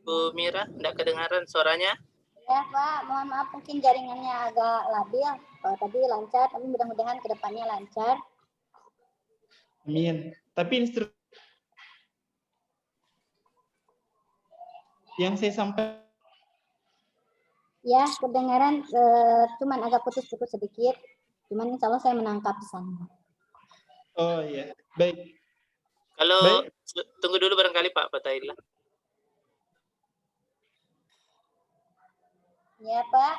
Bu Mira, tidak kedengaran suaranya? Ya Pak, mohon maaf mungkin jaringannya agak labil. Kalau tadi lancar, tapi mudah-mudahan kedepannya lancar. Amin. Tapi yang saya sampaikan. Ya, kedengaran cuman agak putus-putus sedikit. Cuman insya Allah saya menangkap pesannya. Oh iya, baik. Kalau tunggu dulu barangkali Pak Fatahillah. Ya Pak.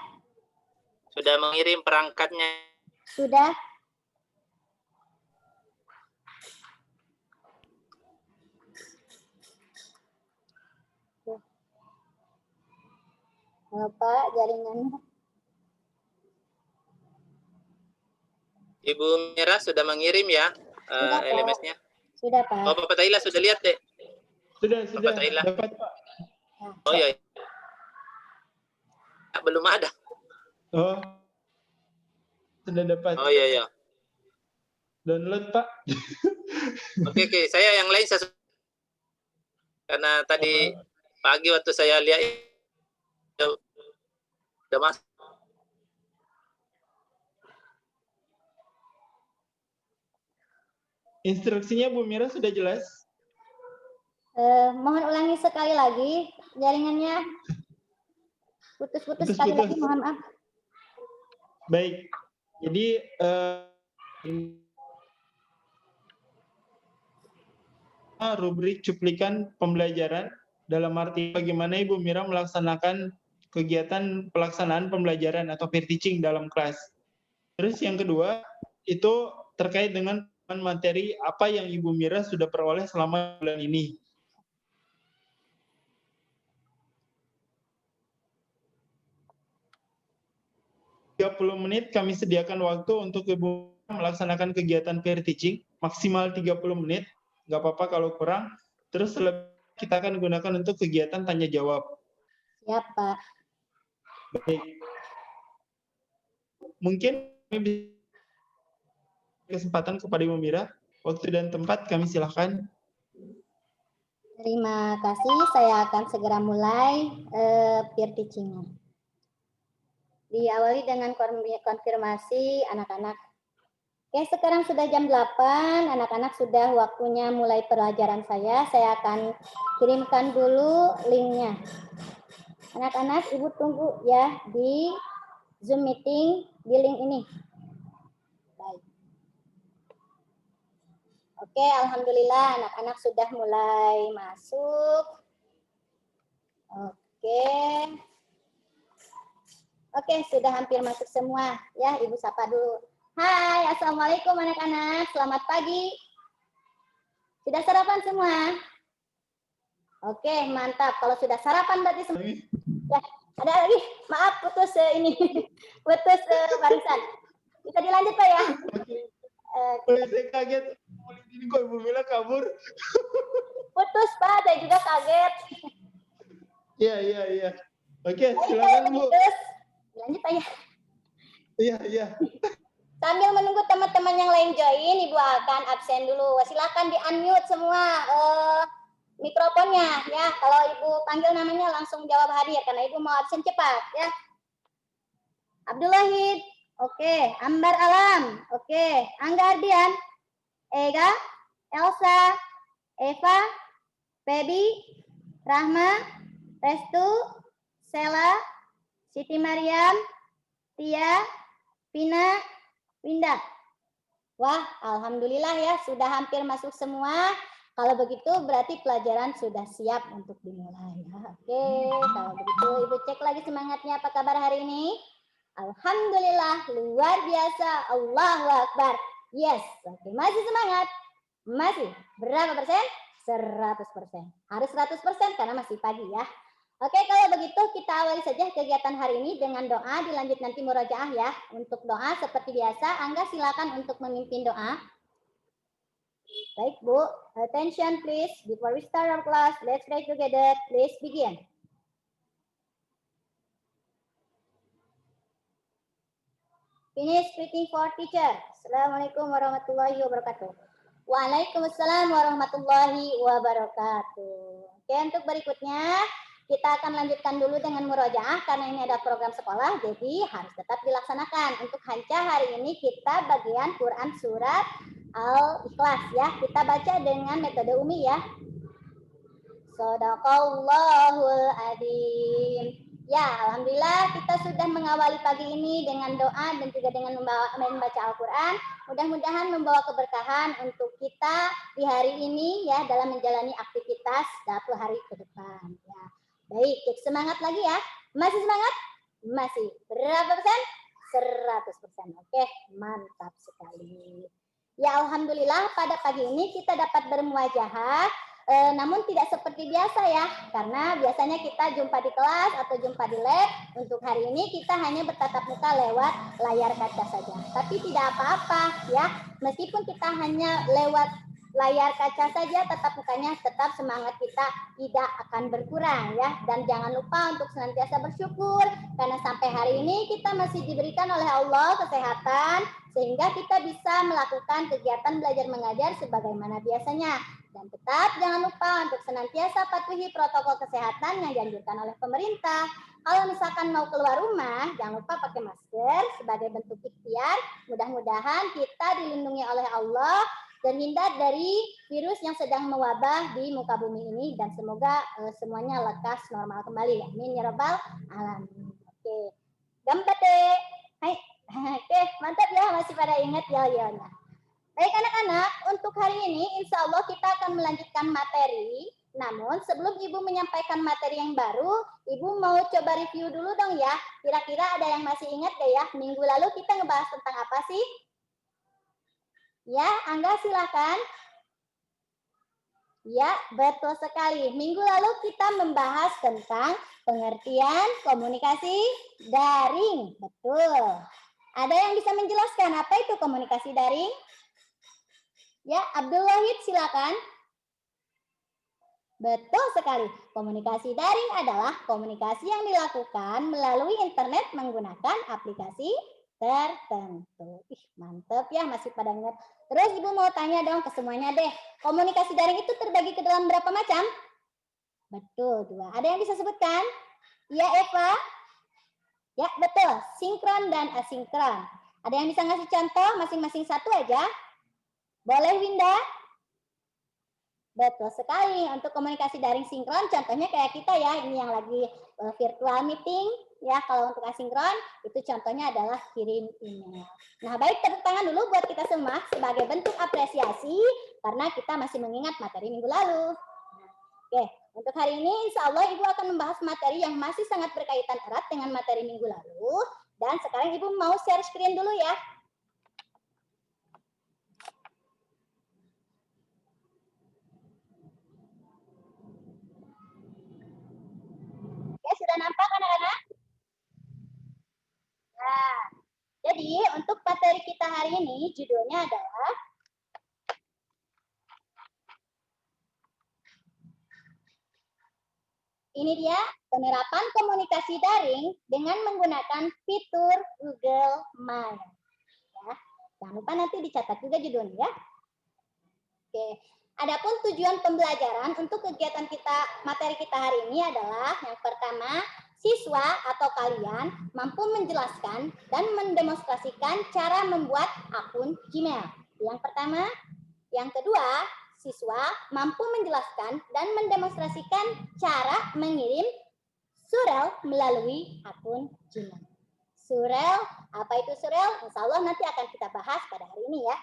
Sudah mengirim perangkatnya? Sudah. Halo Pak, jaringannya. Ibu Mira sudah mengirim ya LMS-nya? Sudah Pak. Oh, Pak Fatahillah sudah lihat deh? Sudah. Dapat Pak. Oh iya. Belum ada. Oh, sudah dapat. Oh iya. Download Pak. Oke, saya yang lain karena tadi pagi waktu saya lihat udah masuk. Instruksinya Bu Mira sudah jelas? Mohon ulangi sekali lagi jaringannya. Putus-putus sekali lagi, mohon maaf. Baik. Jadi rubrik cuplikan pembelajaran dalam arti bagaimana Ibu Mira melaksanakan kegiatan pelaksanaan pembelajaran atau peer teaching dalam kelas. Terus yang kedua itu terkait dengan materi apa yang Ibu Mira sudah peroleh selama bulan ini. Menit kami sediakan waktu untuk Ibu melaksanakan kegiatan peer teaching, maksimal 30 menit, nggak apa-apa kalau kurang, terus kita akan gunakan untuk kegiatan tanya jawab. Siap, Pak. Baik. Mungkin kesempatan kepada Ibu Mira, waktu dan tempat kami silahkan. Terima kasih, saya akan segera mulai peer teaching-nya. Diawali dengan konfirmasi anak-anak. Oke, sekarang sudah jam 8, anak-anak sudah waktunya mulai pelajaran saya. Saya akan kirimkan dulu linknya. Anak-anak, Ibu tunggu ya di Zoom meeting di link ini. Baik. Oke, alhamdulillah anak-anak sudah mulai masuk. Oke, sudah hampir masuk semua. Ya, Ibu sapa dulu. Hai, assalamualaikum anak-anak. Selamat pagi. Sudah sarapan semua? Oke, mantap. Kalau sudah sarapan berarti semua. Ya, ada lagi. Maaf, putus ini. Putus barisan. Bisa dilanjut Pak ya? Saya kaget. Ini kok Ibu Mira kabur? Putus Pak, saya juga kaget. Iya. Oke, silakan Bu. Lanjut aja. Iya. Sambil menunggu teman-teman yang lain join, Ibu akan absen dulu. Silakan di-unmute semua mikrofonnya ya. Kalau Ibu panggil namanya langsung jawab hadir karena Ibu mau absen cepat ya. Abdullahid, oke. Ambar Alam, oke. Angga Ardian, Ega, Elsa, Eva, Febi, Rahma, Restu, Sela, Siti Mariam, Tia, Pina, Winda. Wah, alhamdulillah ya, sudah hampir masuk semua. Kalau begitu berarti pelajaran sudah siap untuk dimulai. Oke, kalau begitu Ibu cek lagi semangatnya, apa kabar hari ini? Alhamdulillah, luar biasa. Allahu Akbar. Yes, oke, masih semangat. Masih. Berapa persen? 100%. Harus 100% karena masih pagi ya. Oke, kalau begitu kita awali saja kegiatan hari ini dengan doa, dilanjut nanti murojaah ya. Untuk doa seperti biasa, Angga silakan untuk memimpin doa. Baik Bu, attention please. Before we start our class, let's pray together. Please begin. Finish greeting for teacher. Assalamualaikum warahmatullahi wabarakatuh. Waalaikumsalam warahmatullahi wabarakatuh. Oke, untuk berikutnya kita akan lanjutkan dulu dengan murojaah karena ini ada program sekolah, jadi harus tetap dilaksanakan. Untuk Hanca hari ini kita bagian Quran surat Al-Ikhlas ya. Kita baca dengan metode Umi ya. Shadaqallahul adzim. Ya, alhamdulillah kita sudah mengawali pagi ini dengan doa dan juga dengan membaca Al-Quran. Mudah-mudahan membawa keberkahan untuk kita di hari ini ya dalam menjalani aktivitas 1 hari ke depan. Ya. Baik, semangat lagi ya. Masih semangat? Masih. Berapa persen? 100%. Oke, mantap sekali. Ya, alhamdulillah pada pagi ini kita dapat bermuajahah. Namun tidak seperti biasa ya, karena biasanya kita jumpa di kelas atau jumpa di lab. Untuk hari ini kita hanya bertatap muka lewat layar kaca saja. Tapi tidak apa-apa ya, meskipun kita hanya lewat layar kaca saja, tetap mukanya tetap semangat kita tidak akan berkurang ya. Dan jangan lupa untuk senantiasa bersyukur karena sampai hari ini kita masih diberikan oleh Allah kesehatan sehingga kita bisa melakukan kegiatan belajar mengajar sebagaimana biasanya. Dan tetap jangan lupa untuk senantiasa patuhi protokol kesehatan yang dianjurkan oleh pemerintah. Kalau misalkan mau keluar rumah, jangan lupa pakai masker sebagai bentuk ikhtiar. Mudah-mudahan kita dilindungi oleh Allah terhindar dari virus yang sedang mewabah di muka bumi ini dan semoga semuanya lekas normal kembali. Amin ya rabbal alamin. Oke. Gambate. Hai. Oke, mantap ya, masih pada ingat ya. Baik anak-anak, untuk hari ini insya Allah kita akan melanjutkan materi. Namun sebelum Ibu menyampaikan materi yang baru, Ibu mau coba review dulu dong ya. Kira-kira ada yang masih ingat gak ya? Minggu lalu kita ngebahas tentang apa sih? Ya, Angga silakan. Ya, betul sekali. Minggu lalu kita membahas tentang pengertian komunikasi daring. Betul. Ada yang bisa menjelaskan apa itu komunikasi daring? Ya, Abdul Wahid silakan. Betul sekali. Komunikasi daring adalah komunikasi yang dilakukan melalui internet menggunakan aplikasi tertentu. Ih, mantep ya, masih pada ingat. Terus Ibu mau tanya dong ke semuanya deh. Komunikasi daring itu terbagi ke dalam berapa macam? Betul, 2. Ada yang bisa sebutkan? Ya, Eva? Ya, betul. Sinkron dan asinkron. Ada yang bisa ngasih contoh masing-masing satu aja? Boleh, Winda? Betul sekali. Untuk komunikasi daring sinkron, contohnya kayak kita ya, ini yang lagi virtual meeting. Ya, kalau untuk asinkron, itu contohnya adalah kirim email. Nah, baik, tepuk tangan dulu buat kita semua sebagai bentuk apresiasi, karena kita masih mengingat materi minggu lalu. Oke, untuk hari ini insya Allah Ibu akan membahas materi yang masih sangat berkaitan erat dengan materi minggu lalu. Dan sekarang Ibu mau share screen dulu ya. Oke, sudah nampak anak-anak? Nah, jadi untuk materi kita hari ini judulnya adalah ini dia penerapan komunikasi daring dengan menggunakan fitur Google Meet. Ya, jangan lupa nanti dicatat juga judulnya ya. Oke, adapun tujuan pembelajaran untuk kegiatan kita materi kita hari ini adalah yang pertama, siswa atau kalian mampu menjelaskan dan mendemonstrasikan cara membuat akun Gmail. Yang pertama, yang kedua, siswa mampu menjelaskan dan mendemonstrasikan cara mengirim surel melalui akun Gmail. Surel, apa itu surel? Insya Allah nanti akan kita bahas pada hari ini ya.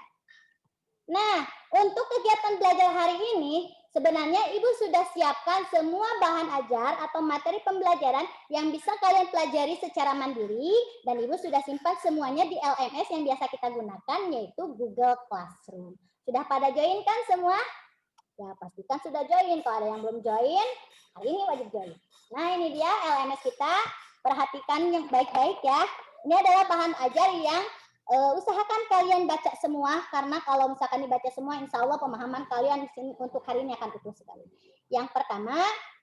Nah, untuk kegiatan belajar hari ini, sebenarnya Ibu sudah siapkan semua bahan ajar atau materi pembelajaran yang bisa kalian pelajari secara mandiri, dan Ibu sudah simpan semuanya di LMS yang biasa kita gunakan, yaitu Google Classroom. Sudah pada join kan semua? Ya, pastikan sudah join. Kalau ada yang belum join, hari ini wajib join. Nah, ini dia LMS kita. Perhatikan yang baik-baik ya. Ini adalah bahan ajar yang Usahakan kalian baca semua, karena kalau misalkan dibaca semua, insya Allah pemahaman kalian di sini untuk hari ini akan utuh sekali. Yang pertama,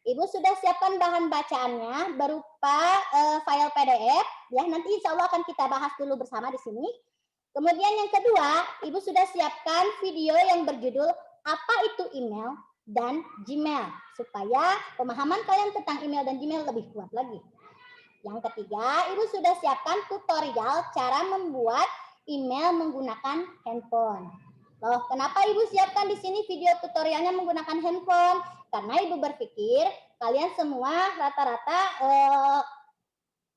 Ibu sudah siapkan bahan bacaannya berupa file PDF, ya. Nanti insya Allah akan kita bahas dulu bersama di sini. Kemudian yang kedua, Ibu sudah siapkan video yang berjudul apa itu email dan Gmail, supaya pemahaman kalian tentang email dan Gmail lebih kuat lagi. Yang ketiga, Ibu sudah siapkan tutorial cara membuat email menggunakan handphone. Loh, kenapa Ibu siapkan di sini video tutorialnya menggunakan handphone? Karena Ibu berpikir kalian semua rata-rata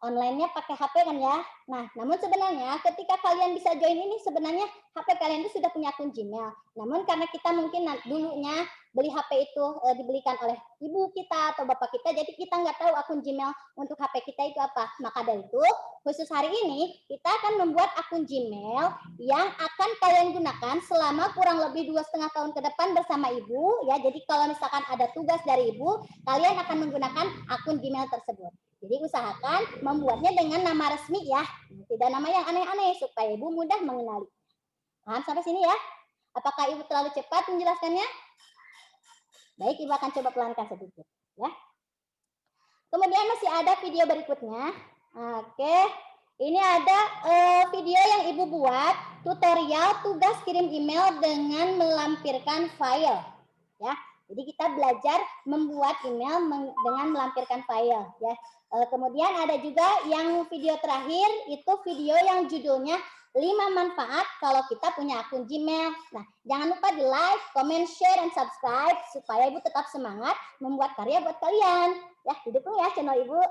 online-nya pakai HP kan ya. Nah, namun sebenarnya ketika kalian bisa join ini, sebenarnya HP kalian itu sudah punya akun Gmail. Namun karena kita mungkin dulunya beli HP itu dibelikan oleh ibu kita atau bapak kita, jadi kita nggak tahu akun Gmail untuk HP kita itu apa. Maka dari itu, khusus hari ini kita akan membuat akun Gmail yang akan kalian gunakan selama kurang lebih 2,5 tahun ke depan bersama ibu ya. Jadi kalau misalkan ada tugas dari ibu, kalian akan menggunakan akun Gmail tersebut. Jadi usahakan membuatnya dengan nama resmi ya, tidak nama yang aneh-aneh supaya ibu mudah mengenali. Paham sampai sini ya? Apakah ibu terlalu cepat menjelaskannya? Baik, ibu akan coba pelankan sedikit ya. Kemudian masih ada video berikutnya. Oke, ini ada video yang ibu buat tutorial tugas kirim email dengan melampirkan file ya. Jadi kita belajar membuat email dengan melampirkan file ya. Kemudian ada juga yang video terakhir, itu video yang judulnya 5 manfaat kalau kita punya akun Gmail. Nah, jangan lupa di like, comment, share, dan subscribe supaya ibu tetap semangat membuat karya buat kalian. Ya, didukung ya channel ibu.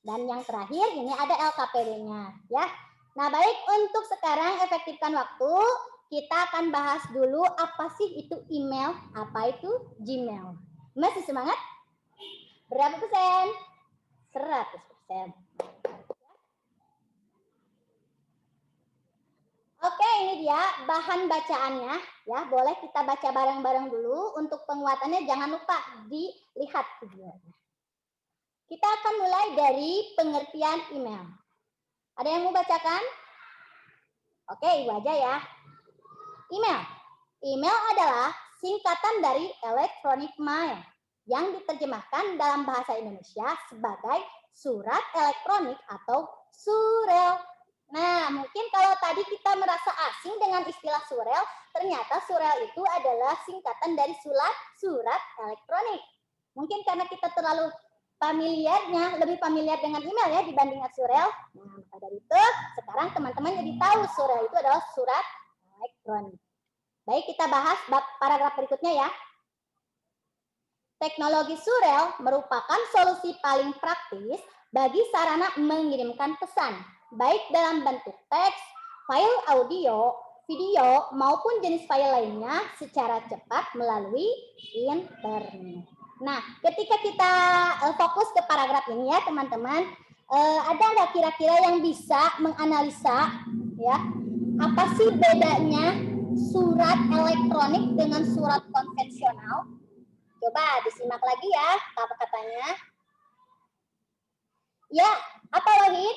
Dan yang terakhir ini ada LKPD-nya ya. Nah, baik, untuk sekarang efektifkan waktu, kita akan bahas dulu apa sih itu email, apa itu Gmail. Masih semangat? Berapa persen? 100%. Oke, ini dia bahan bacaannya ya. Boleh kita baca bareng-bareng dulu. Untuk penguatannya jangan lupa dilihat videonya. Kita akan mulai dari pengertian email. Ada yang mau bacakan? Oke, ibu aja ya. Email. Email adalah singkatan dari electronic mail yang diterjemahkan dalam bahasa Indonesia sebagai surat elektronik atau surel. Nah, mungkin kalau tadi kita merasa asing dengan istilah surel, ternyata surel itu adalah singkatan dari surat elektronik. Mungkin karena kita terlalu lebih familiar dengan email ya dibandingkan surel. Nah, maka dari itu sekarang teman-teman jadi tahu surel itu adalah surat elektronik. Baik, kita bahas paragraf berikutnya ya. Teknologi surel merupakan solusi paling praktis bagi sarana mengirimkan pesan, baik dalam bentuk teks, file audio, video, maupun jenis file lainnya secara cepat melalui internet. Nah, ketika kita fokus ke paragraf ini ya teman-teman, ada nggak kira-kira yang bisa menganalisa ya, apa sih bedanya surat elektronik dengan surat konvensional? Coba disimak lagi ya kata-katanya. Ya, apa Wahid?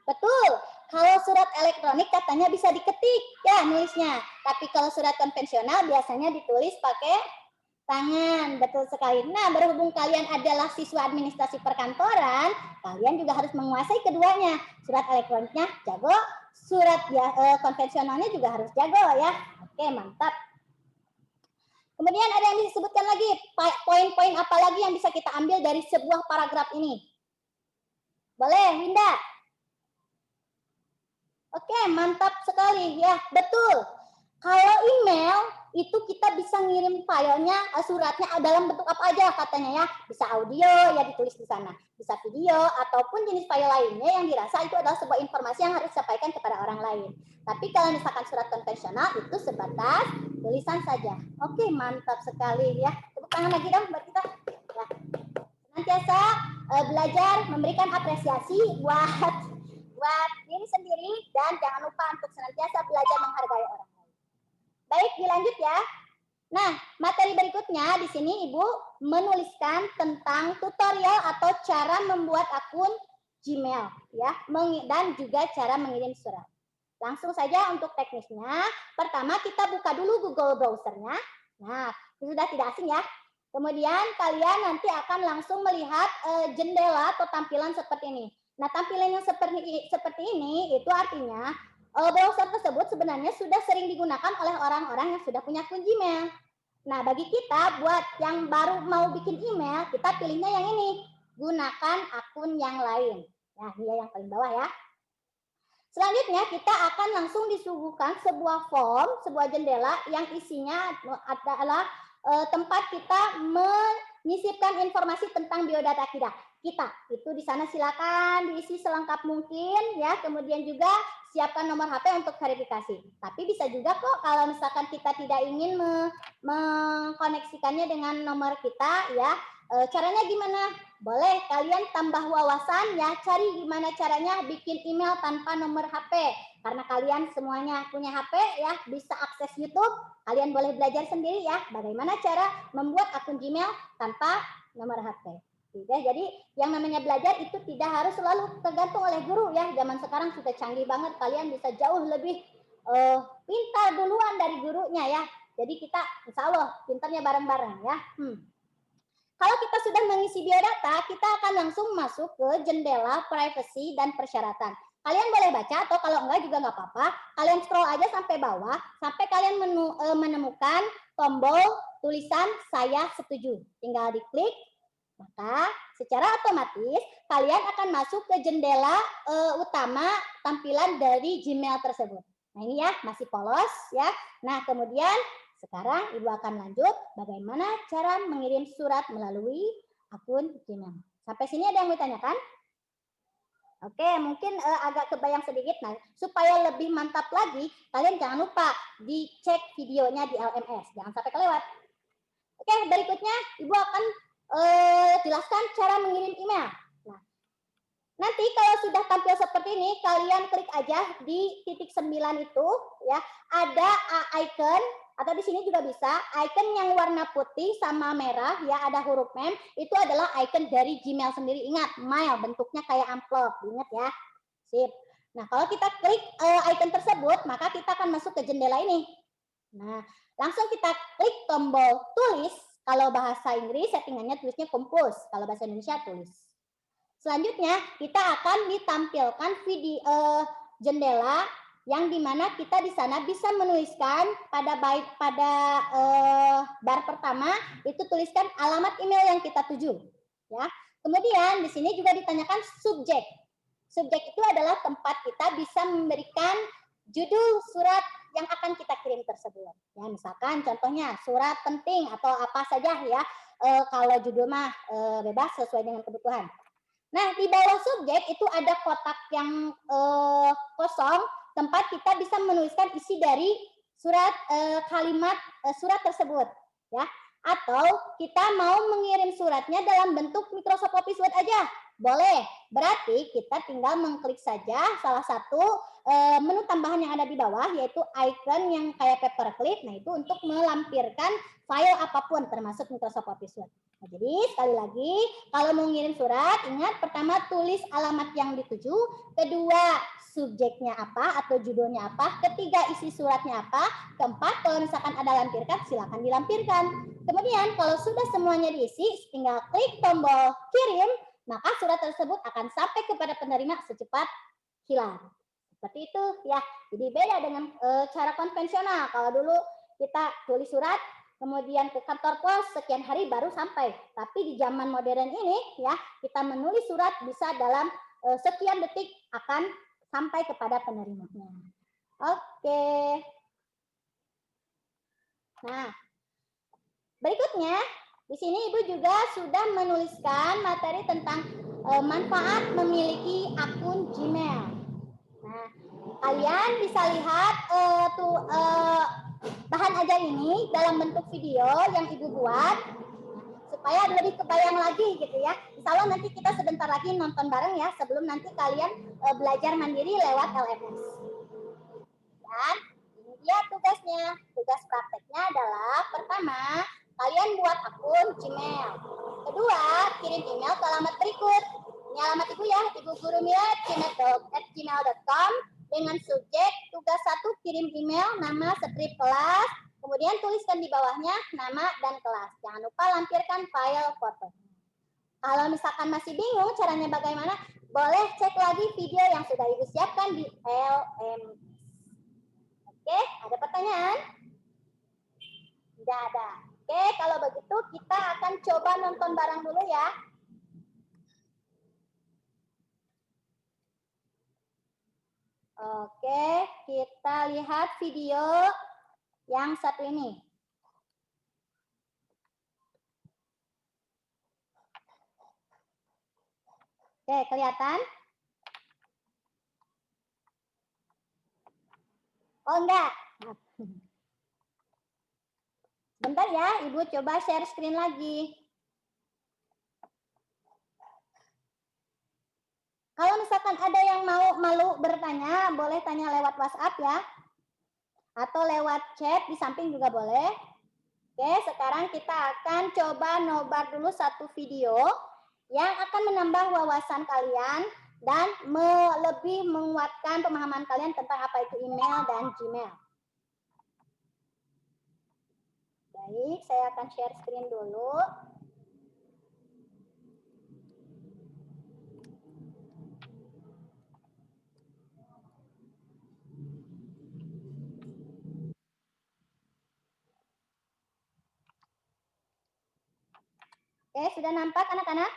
Betul. Kalau surat elektronik katanya bisa diketik ya nulisnya. Tapi kalau surat konvensional biasanya ditulis pakai tangan. Betul sekali. Nah, berhubung kalian adalah siswa administrasi perkantoran, kalian juga harus menguasai keduanya. Surat elektroniknya jago, surat konvensionalnya juga harus jago ya. Oke, mantap. Kemudian ada yang disebutkan lagi, poin-poin apa lagi yang bisa kita ambil dari sebuah paragraf ini? Boleh, Winda? Oke, mantap sekali ya, betul. Kalau email itu kita bisa ngirim filenya, suratnya dalam bentuk apa aja katanya ya. Bisa audio ya ditulis di sana, bisa video ataupun jenis file lainnya yang dirasa itu adalah sebuah informasi yang harus disampaikan kepada orang lain. Tapi kalau misalkan surat konvensional itu sebatas tulisan saja. Oke, mantap sekali ya. Tepuk tangan lagi dong buat kita. Ya. Senantiasa belajar memberikan apresiasi buat diri sendiri dan jangan lupa untuk senantiasa belajar menghargai orang lain. Baik, dilanjut ya. Nah, materi berikutnya di sini Ibu menuliskan tentang tutorial atau cara membuat akun Gmail ya, dan juga cara mengirim surat. Langsung saja untuk teknisnya. Pertama kita buka dulu Google Browser-nya. Nah, sudah tidak asing ya. Kemudian kalian nanti akan langsung melihat jendela atau tampilan seperti ini. Nah, tampilan yang seperti ini itu artinya browser tersebut sebenarnya sudah sering digunakan oleh orang-orang yang sudah punya akun Gmail. Nah, bagi kita buat yang baru mau bikin email, kita pilihnya yang ini. Gunakan akun yang lain. Nah, ini yang paling bawah ya. Selanjutnya kita akan langsung disuguhkan sebuah form, sebuah jendela yang isinya adalah tempat kita menyisipkan informasi tentang biodata kita. Itu di sana silakan diisi selengkap mungkin ya. Kemudian juga siapkan nomor HP untuk verifikasi. Tapi bisa juga kok kalau misalkan kita tidak ingin mengkoneksikannya dengan nomor kita ya. Caranya gimana? Boleh kalian tambah wawasan ya, cari gimana caranya bikin email tanpa nomor HP. Karena kalian semuanya punya HP ya, bisa akses YouTube. Kalian boleh belajar sendiri ya, bagaimana cara membuat akun Gmail tanpa nomor HP. Jadi yang namanya belajar itu tidak harus selalu tergantung oleh guru ya. Zaman sekarang sudah canggih banget, kalian bisa jauh lebih pintar duluan dari gurunya ya. Jadi kita insya Allah pintarnya bareng-bareng ya. Kalau kita sudah mengisi biodata, kita akan langsung masuk ke jendela privacy dan persyaratan. Kalian boleh baca atau kalau enggak juga enggak apa-apa. Kalian scroll aja sampai bawah, sampai kalian menemukan tombol tulisan saya setuju. Tinggal diklik, maka secara otomatis kalian akan masuk ke jendela utama tampilan dari Gmail tersebut. Nah ini ya, masih polos ya. Nah kemudian sekarang Ibu akan lanjut bagaimana cara mengirim surat melalui akun Gmail. Sampai sini ada yang mau ditanyakan? Oke, mungkin agak kebayang sedikit. Nah, supaya lebih mantap lagi, kalian jangan lupa dicek videonya di LMS. Jangan sampai kelewat. Oke, berikutnya Ibu akan jelaskan cara mengirim email. Nah, nanti kalau sudah tampil seperti ini, kalian klik aja di titik 9 itu, ya. Ada icon. Atau di sini juga bisa, icon yang warna putih sama merah, ya ada huruf mem, itu adalah icon dari Gmail sendiri. Ingat, mail, bentuknya kayak amplop, ingat ya. Sip. Nah, kalau kita klik icon tersebut, maka kita akan masuk ke jendela ini. Nah, langsung kita klik tombol tulis, kalau bahasa Inggris settingannya tulisnya compose, kalau bahasa Indonesia tulis. Selanjutnya, kita akan ditampilkan video jendela yang dimana kita di sana bisa menuliskan pada bar pertama itu tuliskan alamat email yang kita tuju, ya. Kemudian di sini juga ditanyakan subjek. Subjek itu adalah tempat kita bisa memberikan judul surat yang akan kita kirim tersebut. Ya, misalkan contohnya surat penting atau apa saja ya. Kalau judul mah bebas sesuai dengan kebutuhan. Nah, di bawah subjek itu ada kotak yang kosong, tempat kita bisa menuliskan isi dari surat kalimat surat tersebut, ya. Atau kita mau mengirim suratnya dalam bentuk Microsoft Office Word aja, boleh. Berarti kita tinggal mengklik saja salah satu menu tambahan yang ada di bawah, yaitu icon yang kayak paperclip. Nah, itu untuk melampirkan file apapun, termasuk Microsoft Office Word. Nah, jadi sekali lagi, kalau mau ngirim surat, ingat pertama tulis alamat yang dituju, kedua subjeknya apa atau judulnya apa, ketiga isi suratnya apa, keempat kalau misalkan ada lampirkan silakan dilampirkan. Kemudian kalau sudah semuanya diisi, tinggal klik tombol kirim, maka surat tersebut akan sampai kepada penerima secepat kilat. Seperti itu ya. Jadi beda dengan cara konvensional. Kalau dulu kita tulis surat, kemudian ke kantor pos sekian hari baru sampai. Tapi di zaman modern ini ya, kita menulis surat bisa dalam sekian detik akan sampai kepada penerimanya. Oke. Nah, berikutnya di sini Ibu juga sudah menuliskan materi tentang manfaat memiliki akun Gmail. Nah, kalian bisa lihat bahan ajar ini dalam bentuk video yang Ibu buat supaya lebih kebayang lagi gitu ya. Insya Allah nanti kita sebentar lagi nonton bareng ya sebelum nanti kalian belajar mandiri lewat LMS. Dan ini dia tugasnya. Tugas prakteknya adalah pertama, kalian buat akun Gmail. Kedua, kirim email ke alamat berikut. Ini Ini alamat Ibu ya, ibugurumila@gmail.com dengan subjek tugas 1 kirim email, nama, strip kelas, kemudian tuliskan di bawahnya nama dan kelas. Jangan lupa lampirkan file foto. Kalau misalkan masih bingung caranya bagaimana, boleh cek lagi video yang sudah Ibu siapkan di LMS. Oke, ada pertanyaan? Tidak ada. Oke, kalau begitu kita akan coba nonton bareng dulu ya. Oke, kita lihat video yang satu ini. Oke, kelihatan? Oh, enggak. Bentar ya, Ibu coba share screen lagi. Kalau misalkan ada yang malu bertanya, boleh tanya lewat WhatsApp ya. Atau lewat chat di samping juga boleh. Oke, sekarang kita akan coba nobar dulu satu video yang akan menambah wawasan kalian dan lebih menguatkan pemahaman kalian tentang apa itu email dan Gmail. Baik, saya akan share screen dulu. Oke, sudah nampak anak-anak?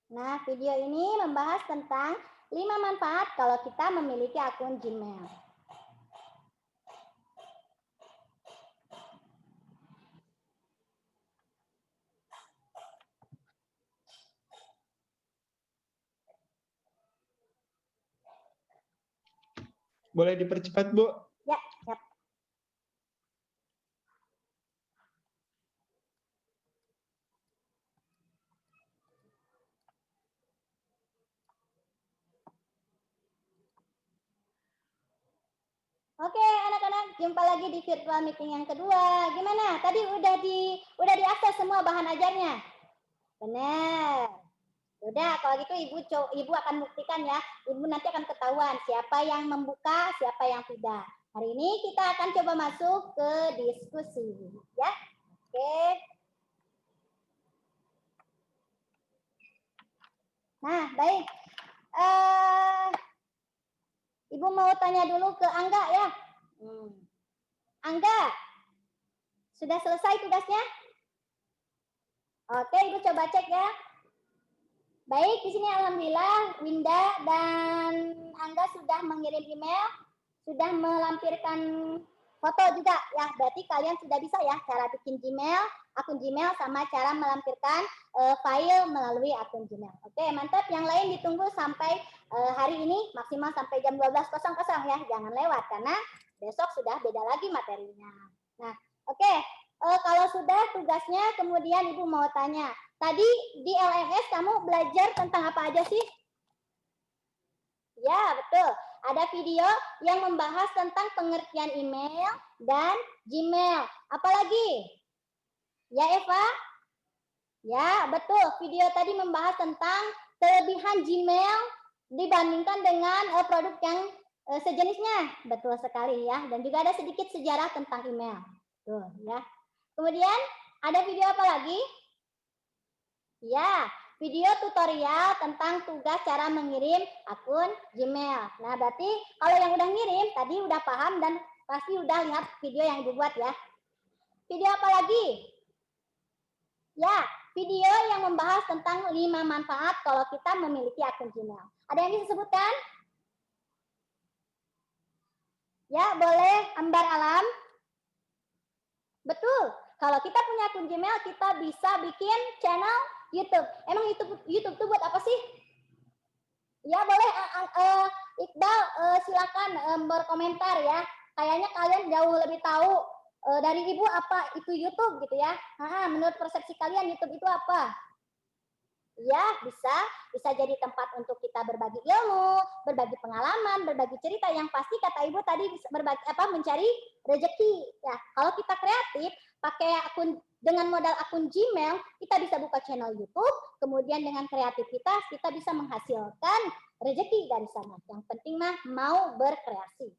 Nah, video ini membahas tentang 5 manfaat kalau kita memiliki akun Gmail. Boleh dipercepat, Bu? Ya, siap. Oke, anak-anak, jumpa lagi di virtual meeting yang kedua. Gimana? Tadi udah diakses semua bahan ajarnya? Benar. Udah, kalau gitu Ibu akan buktikan ya. Ibu nanti akan ketahuan siapa yang membuka, siapa yang tidak. Hari ini kita akan coba masuk ke diskusi, ya. Oke. Nah, baik. Ibu mau tanya dulu ke Angga ya. Angga, sudah selesai tugasnya? Oke, Ibu coba cek ya. Baik, di sini alhamdulillah Winda dan Angga sudah mengirim email, sudah melampirkan foto juga ya. Berarti kalian sudah bisa ya cara bikin Gmail, akun Gmail sama cara melampirkan file melalui akun Gmail. Oke, mantap. Yang lain ditunggu sampai hari ini maksimal sampai jam 12.00 ya. Jangan lewat karena besok sudah beda lagi materinya. Nah, oke. Kalau sudah tugasnya, kemudian Ibu mau tanya, tadi di LMS kamu belajar tentang apa aja sih? Ya, betul. Ada video yang membahas tentang pengertian email dan Gmail. Apalagi? Ya, Eva? Ya, betul. Video tadi membahas tentang kelebihan Gmail dibandingkan dengan produk yang sejenisnya. Betul sekali ya. Dan juga ada sedikit sejarah tentang email. Tuh, ya. Kemudian ada video apa lagi? Ya, video tutorial tentang tugas cara mengirim akun Gmail. Nah, berarti kalau yang udah ngirim tadi udah paham dan pasti udah lihat video yang dibuat ya. Video apa lagi? Ya, video yang membahas tentang 5 manfaat kalau kita memiliki akun Gmail. Ada yang bisa sebutkan? Ya, boleh Ambar Alam. Betul. Kalau kita punya akun Gmail, kita bisa bikin channel YouTube. Emang YouTube tuh buat apa sih? Ya, boleh Iqbal, silakan berkomentar ya. Kayaknya kalian jauh lebih tahu dari Ibu apa itu YouTube gitu ya. Menurut persepsi kalian YouTube itu apa? Ya, bisa jadi tempat untuk kita berbagi ilmu, berbagi pengalaman, berbagi cerita. Yang pasti kata Ibu tadi berbagi mencari rezeki. Ya, kalau kita kreatif, pakai akun dengan modal akun Gmail, kita bisa buka channel YouTube, kemudian dengan kreativitas kita bisa menghasilkan rezeki dari sana. Yang penting mah mau berkreasi.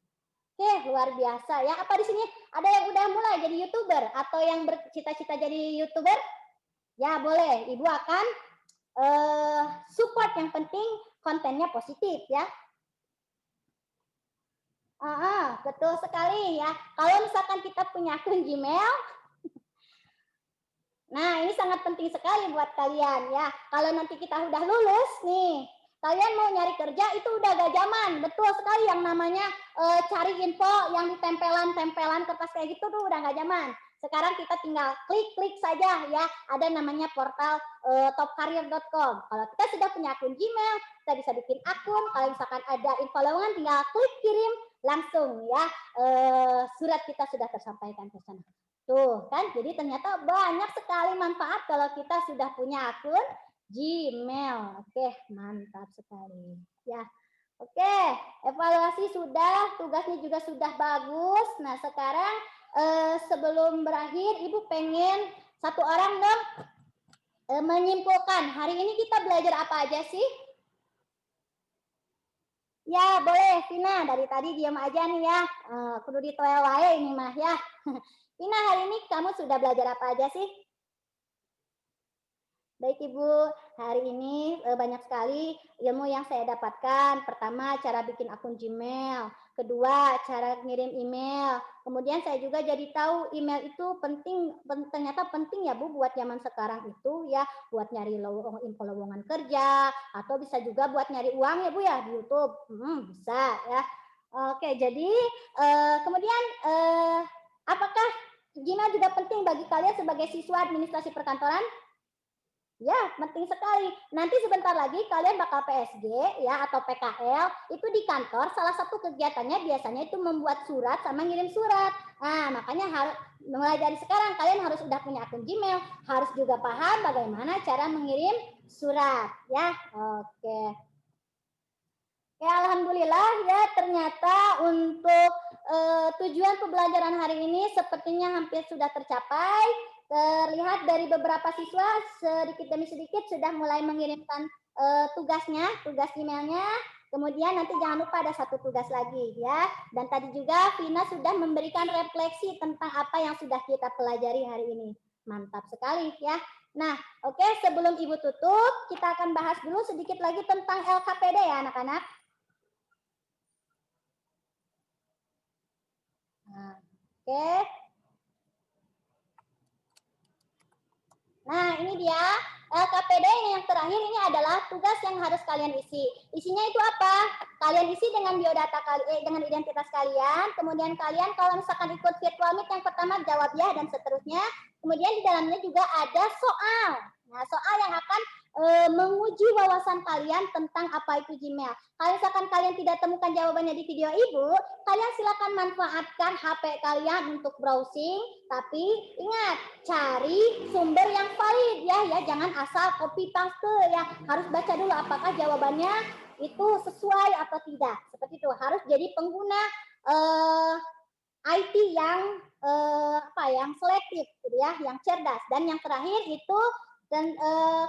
Oke, luar biasa ya. Apa di sini ada yang udah mulai jadi YouTuber atau yang bercita-cita jadi YouTuber? Ya, boleh. Ibu akan support, yang penting kontennya positif ya. Betul sekali ya. Kalau misalkan kita punya akun Gmail, nah ini sangat penting sekali buat kalian ya. Kalau nanti kita udah lulus nih, kalian mau nyari kerja itu udah gak zaman. Betul sekali, yang namanya cari info yang ditempelan kertas kayak gitu tuh udah gak zaman. Sekarang kita tinggal klik saja ya, ada namanya portal topkarir.com. Kalau kita sudah punya akun Gmail, kita bisa bikin akun. Kalau misalkan ada info lowongan, tinggal klik kirim, langsung ya surat kita sudah tersampaikan ke sana. Tuh kan, jadi ternyata banyak sekali manfaat kalau kita sudah punya akun Gmail. Oke, mantap sekali ya. Oke, evaluasi sudah, tugasnya juga sudah bagus. Nah, sekarang sebelum berakhir, Ibu pengen satu orang dong menyimpulkan. Hari ini kita belajar apa aja sih? Ya, boleh, Vina. Dari tadi diam aja nih ya. Kudu ditoel wae ini mah ya. Vina, hari ini kamu sudah belajar apa aja sih? Baik Ibu, hari ini banyak sekali ilmu yang saya dapatkan. Pertama, cara bikin akun Gmail. Kedua, cara ngirim email. Kemudian saya juga jadi tahu email itu penting, ternyata penting ya Bu buat zaman sekarang itu ya, buat nyari info lowongan kerja, atau bisa juga buat nyari uang ya Bu ya di YouTube. Bisa ya. Oke, jadi kemudian apakah Gmail juga penting bagi kalian sebagai siswa administrasi perkantoran? Ya, penting sekali. Nanti sebentar lagi kalian bakal PSG ya atau PKL, itu di kantor salah satu kegiatannya biasanya itu membuat surat sama ngirim surat. Nah, makanya harus mulai dari sekarang kalian harus udah punya akun Gmail, harus juga paham bagaimana cara mengirim surat ya. Oke. Ya, alhamdulillah ya, ternyata untuk tujuan pembelajaran hari ini sepertinya hampir sudah tercapai. Terlihat dari beberapa siswa sedikit demi sedikit sudah mulai mengirimkan tugasnya, tugas emailnya. Kemudian nanti jangan lupa ada satu tugas lagi ya. Dan tadi juga Vina sudah memberikan refleksi tentang apa yang sudah kita pelajari hari ini. Mantap sekali ya. Nah, oke, sebelum Ibu tutup, kita akan bahas dulu sedikit lagi tentang LKPD ya anak-anak. Oke. Nah, ini dia LKPD yang terakhir ini adalah tugas yang harus kalian isi. Isinya itu apa? Kalian isi dengan biodata dengan identitas kalian, kemudian kalian kalau misalkan ikut virtual meet yang pertama jawab ya dan seterusnya. Kemudian di dalamnya juga ada soal. Nah, soal yang akan menguji wawasan kalian tentang apa itu Gmail. Kalau misalkan kalian tidak temukan jawabannya di video Ibu, kalian silakan manfaatkan HP kalian untuk browsing, tapi ingat cari sumber yang valid ya, jangan asal copy paste ya. Harus baca dulu apakah jawabannya itu sesuai atau tidak. Seperti itu, harus jadi pengguna IT yang yang selektif gitu ya, yang cerdas. Dan yang terakhir itu dan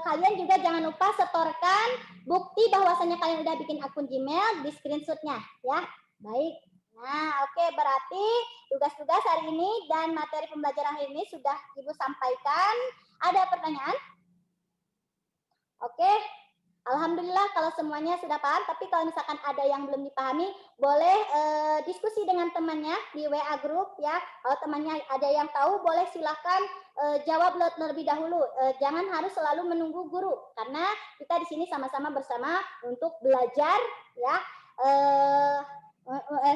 kalian juga jangan lupa setorkan bukti bahwasannya kalian udah bikin akun Gmail di screenshotnya ya. Baik. Nah, oke, berarti tugas-tugas hari ini dan materi pembelajaran hari ini sudah Ibu sampaikan. Ada pertanyaan? Oke. Alhamdulillah kalau semuanya sudah paham, tapi kalau misalkan ada yang belum dipahami, boleh diskusi dengan temannya di WA group ya. Kalau temannya ada yang tahu, boleh silakan jawab terlebih dahulu. Jangan harus selalu menunggu guru, karena kita di sini sama-sama bersama untuk belajar ya.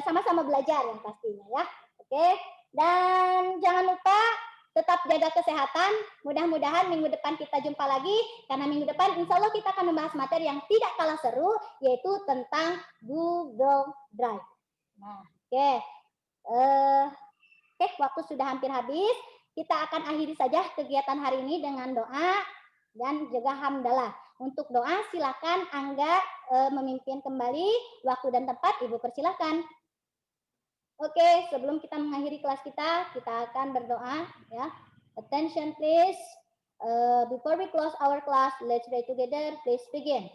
Sama-sama belajar yang pastinya ya. Oke. Dan jangan lupa Tetap jaga kesehatan. Mudah-mudahan minggu depan kita jumpa lagi. Karena minggu depan insya Allah kita akan membahas materi yang tidak kalah seru, yaitu tentang Google Drive. Nah, oke. Waktu sudah hampir habis. Kita akan akhiri saja kegiatan hari ini dengan doa dan juga hamdalah. Untuk doa silakan Angga memimpin kembali. Waktu dan tempat Ibu persilakan. Oke, sebelum kita mengakhiri kelas kita akan berdoa ya. Attention please. Before we close our class, let's pray together. Please begin.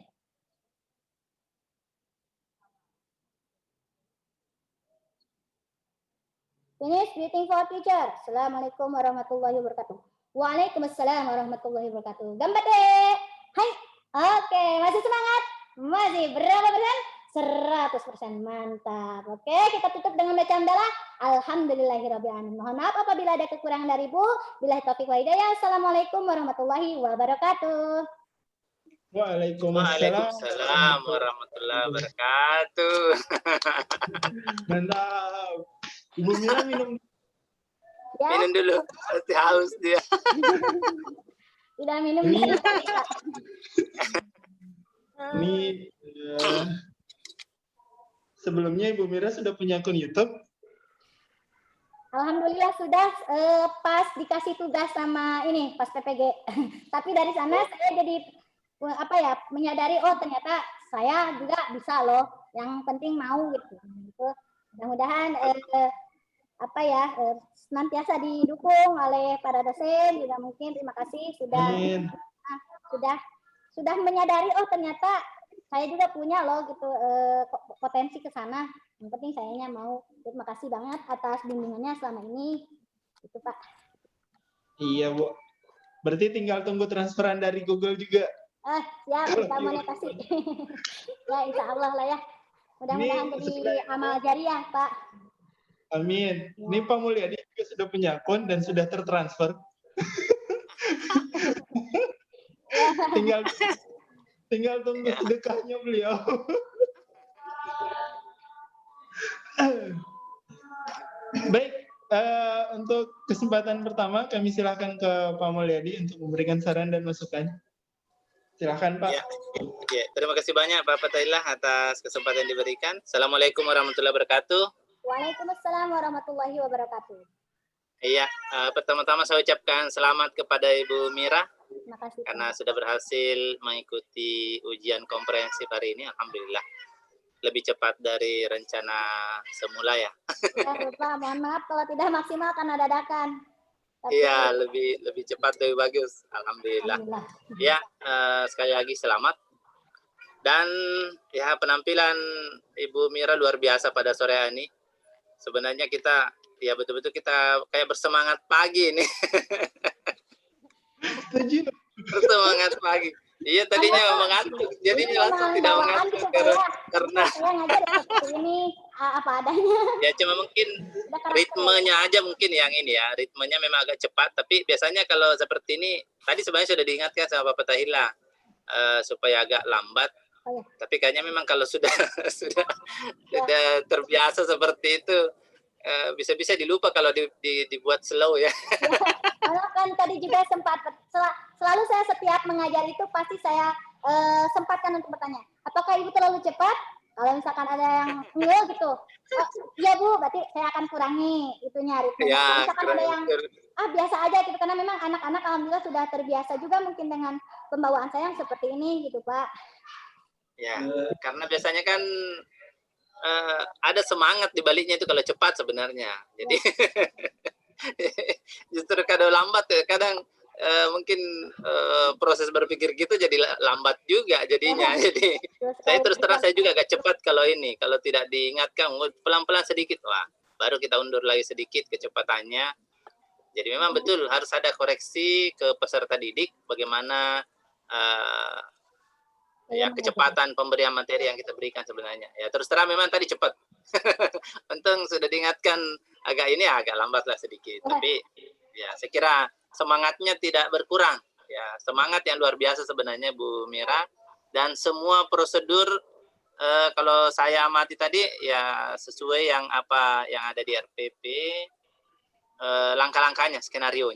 Finish greeting for teacher. Assalamualaikum warahmatullahi wabarakatuh. Waalaikumsalam warahmatullahi wabarakatuh. Gambate. Hai. Oke, masih semangat? Masih berapa persen? 100%. Mantap. Oke, kita tutup dengan bacaan hamdalah. Alhamdulillahirrahmanirrahim. Mohon maaf apabila ada kekurangan dari Ibu. Billahi taufiq wal hidayah. Assalamualaikum warahmatullahi wabarakatuh. Waalaikumsalam warahmatullahi wabarakatuh. Mantap. Ibu Mira minum. Ya. Minum dulu. Pasti haus dia. Tidak minum. Ini sebelumnya Ibu Mira sudah punya akun YouTube? Alhamdulillah sudah pas dikasih tugas sama ini pas PPG. Tapi dari sana saya jadi menyadari ternyata saya juga bisa loh. Yang penting mau gitu. Mudah-mudahan senantiasa didukung oleh para dosen juga mungkin. Terima kasih sudah menyadari ternyata saya juga punya loh gitu potensi ke sana. Yang penting sayanya mau. Terima kasih banget atas bimbingannya selama ini. Itu Pak. Iya Bu. Berarti tinggal tunggu transferan dari Google juga. Siap kita monetasi. Ya insya Allah lah ya. Mudah-mudahan jadi amal jariah Pak. Amin. Ya. Ini Pak Mulyadi juga sudah punya akun dan sudah tertransfer. tinggal tunggu sedekahnya beliau. Baik, untuk kesempatan pertama kami silakan ke Pak Mulyadi untuk memberikan saran dan masukan. Silakan Pak. Ya, terima kasih banyak Pak Fatahillah atas kesempatan yang diberikan. Assalamualaikum warahmatullahi wabarakatuh. Waalaikumsalam warahmatullahi wabarakatuh. Iya, pertama-tama saya ucapkan selamat kepada Ibu Mira. Terima kasih. Karena sudah berhasil mengikuti ujian komprehensif hari ini, alhamdulillah. Lebih cepat dari rencana semula ya. Pak, mohon maaf kalau tidak maksimal karena dadakan. Iya, lebih cepat lebih bagus, alhamdulillah. Ya, sekali lagi selamat. Dan ya penampilan Ibu Mira luar biasa pada sore hari ini. Sebenarnya kita ya betul-betul kita kayak bersemangat pagi ini. Bersemangat pagi. Iya tadinya mengantuk, jadinya langsung tidak mengantuk karena ini apa adanya. Ya cuma mungkin ritmenya aja mungkin yang ini ya, ritmenya memang agak cepat. Tapi biasanya kalau seperti ini, tadi sebenarnya sudah diingatkan sama Bapak Tahila supaya agak lambat. Tapi kayaknya memang kalau sudah terbiasa seperti itu, bisa-bisa dilupa kalau dibuat slow ya. Kalau kan tadi juga sempat selalu saya setiap mengajar itu pasti saya sempatkan untuk bertanya, apakah Ibu terlalu cepat? Kalau misalkan ada yang ngeluh gitu, iya Bu, berarti saya akan kurangi itunya ritme. Ya, misalkan ada yang biasa aja gitu, karena memang anak-anak alhamdulillah sudah terbiasa juga mungkin dengan pembawaan saya yang seperti ini gitu Pak. Ya, karena biasanya kan ada semangat di baliknya itu kalau cepat sebenarnya. Jadi justru kadang lambat ya, kadang mungkin proses berpikir gitu jadi lambat juga jadinya. Jadi saya terus terang saya juga agak cepat kalau ini, kalau tidak diingatkan pelan-pelan sedikit, wah baru kita undur lagi sedikit kecepatannya. Jadi memang betul harus ada koreksi ke peserta didik bagaimana ya kecepatan pemberian materi yang kita berikan sebenarnya. Ya terus terang memang tadi cepat. Untung sudah diingatkan agak lambat lah sedikit. Tapi ya saya kira semangatnya tidak berkurang. Ya semangat yang luar biasa sebenarnya Bu Mira, dan semua prosedur kalau saya amati tadi ya sesuai yang apa yang ada di RPP. langkah-langkahnya, skenario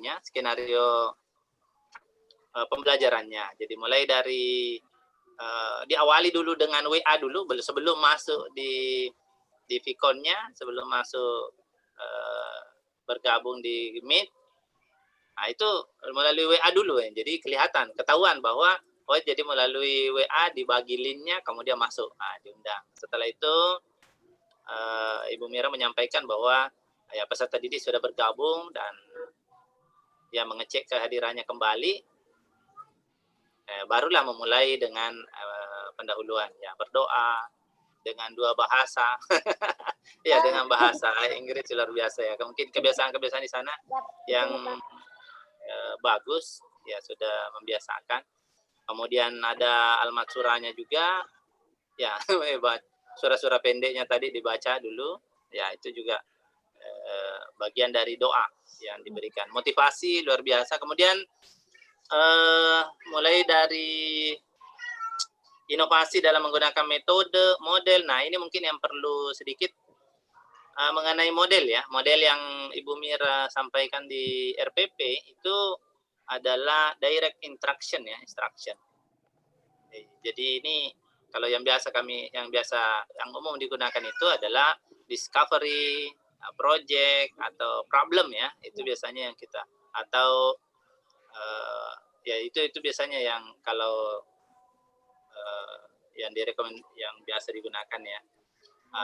pembelajarannya. Jadi mulai dari diawali dulu dengan WA dulu sebelum masuk di Vkonnya, sebelum masuk bergabung di Meet. Nah, itu melalui WA dulu ya. Jadi kelihatan, ketahuan bahwa jadi melalui WA dibagi linknya, kemudian masuk, diundang. Setelah itu Ibu Mira menyampaikan bahwa ya peserta didik sudah bergabung dan ya mengecek kehadirannya kembali. Barulah memulai dengan pendahuluan, ya berdoa dengan 2 bahasa. Ya dengan bahasa Inggris luar biasa ya. Mungkin kebiasaan-kebiasaan di sana yang bagus ya, sudah membiasakan. Kemudian ada al-matsurahnya juga ya. Surah-surah pendeknya tadi dibaca dulu ya, itu juga bagian dari doa yang diberikan, motivasi luar biasa. Kemudian mulai dari inovasi dalam menggunakan metode, model. Nah, ini mungkin yang perlu sedikit mengenai model ya. Model yang Ibu Mira sampaikan di RPP itu adalah direct instruction ya, instruction. Jadi ini kalau yang umum digunakan itu adalah discovery, project atau problem ya. Itu biasanya yang kita, atau ya itu biasanya yang kalau yang biasa digunakan ya.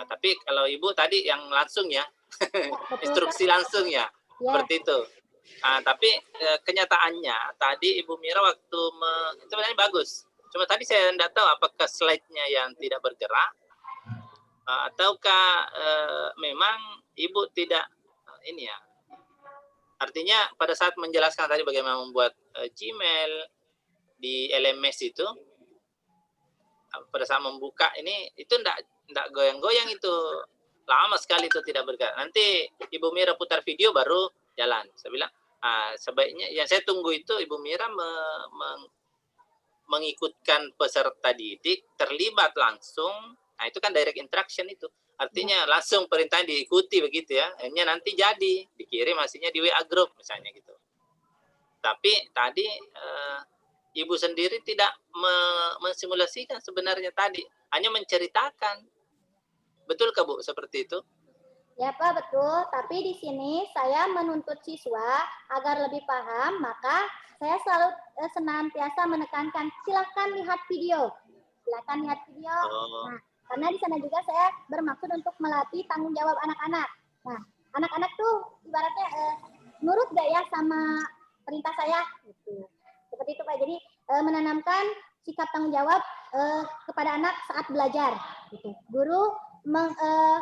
Tapi kalau Ibu tadi yang langsung ya, instruksi langsung ya, seperti itu. Tapi kenyataannya tadi Ibu Mira waktu itu sebenarnya bagus. Cuma tadi saya tidak tahu apakah slide-nya yang tidak bergerak, ataukah memang Ibu tidak ini ya. Artinya pada saat menjelaskan tadi bagaimana membuat Gmail di LMS itu, pada saat membuka ini itu enggak goyang-goyang, itu lama sekali itu tidak bergerak. Nanti Ibu Mira putar video baru jalan. Saya bilang sebaiknya yang saya tunggu itu Ibu Mira mengikutkan peserta didik terlibat langsung. Nah, itu kan direct interaction itu. Artinya langsung perintahnya diikuti begitu ya. Akhirnya nanti jadi dikirim hasilnya di WA group misalnya gitu. Tapi tadi Ibu sendiri tidak mensimulasikan sebenarnya tadi, hanya menceritakan. Betulkah Bu seperti itu? Ya Pak, betul. Tapi di sini saya menuntut siswa agar lebih paham, maka saya selalu senantiasa menekankan silakan lihat video. Silakan lihat video. Nah, karena di sana juga saya bermaksud untuk melatih tanggung jawab anak-anak. Nah, anak-anak tuh ibaratnya nurut gak ya sama perintah saya? Gitu. Seperti itu Pak. Jadi menanamkan sikap tanggung jawab kepada anak saat belajar. Gitu. Guru